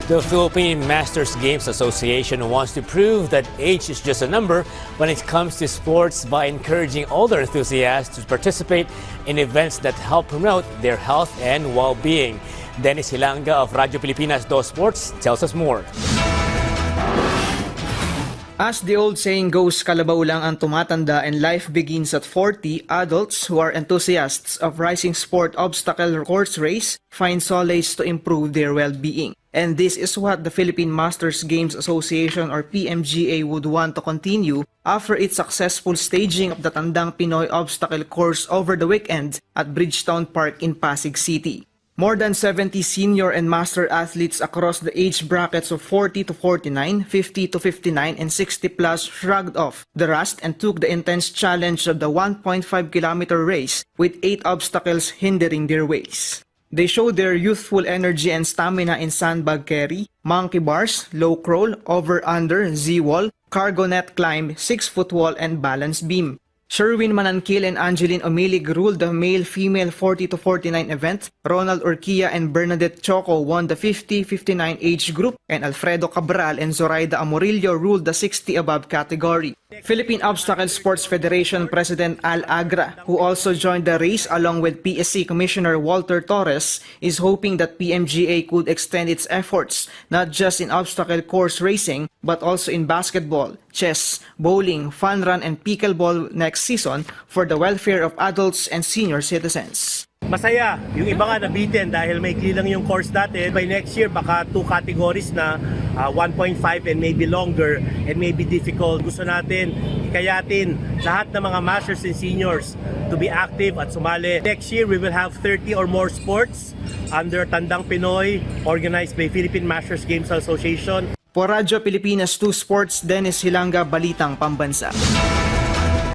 The Philippine Masters Games Association wants to prove that age is just a number when it comes to sports by encouraging older enthusiasts to participate in events that help promote their health and well-being. Dennis Hilanga of Radyo Pilipinas 2 Sports tells us more. As the old saying goes, kalabaw lang ang tumatanda and life begins at 40, adults who are enthusiasts of rising sport obstacle course race find solace to improve their well-being. And this is what the Philippine Masters Games Association or PMGA would want to continue after its successful staging of the Tandang Pinoy obstacle course over the weekend at Bridgetown Park in Pasig City. More than 70 senior and master athletes across the age brackets of 40 to 49, 50 to 59, and 60 plus shrugged off the rust and took the intense challenge of the 1.5-kilometer race with 8 obstacles hindering their ways. They showed their youthful energy and stamina in sandbag carry, monkey bars, low crawl, over-under, Z-wall, cargo net climb, 6-foot wall, and balance beam. Sherwin Mananquil and Angeline Omilig ruled the male-female 40 to 49 event. Ronald Urquia and Bernadette Choco won the 50-59 age group, and Alfredo Cabral and Zoraida Amorillo ruled the 60 above category. Philippine Obstacle Sports Federation President Al Agra, who also joined the race along with PSC Commissioner Walter Torres, is hoping that PMGA could extend its efforts not just in obstacle course racing but also in basketball, chess, bowling, fun run, and pickleball next season for the welfare of adults and senior citizens. Masaya, yung iba nga nabitin dahil may lang yung course natin. By next year, baka 2 categories na, 1.5 and maybe longer and maybe difficult. Gusto natin, ikayatin lahat ng mga masters and seniors to be active at sumali. Next year, we will have 30 or more sports under Tandang Pinoy, organized by Philippine Masters Games Association. For Radyo Pilipinas 2 Sports, Dennis Hilanga, Balitang Pambansa.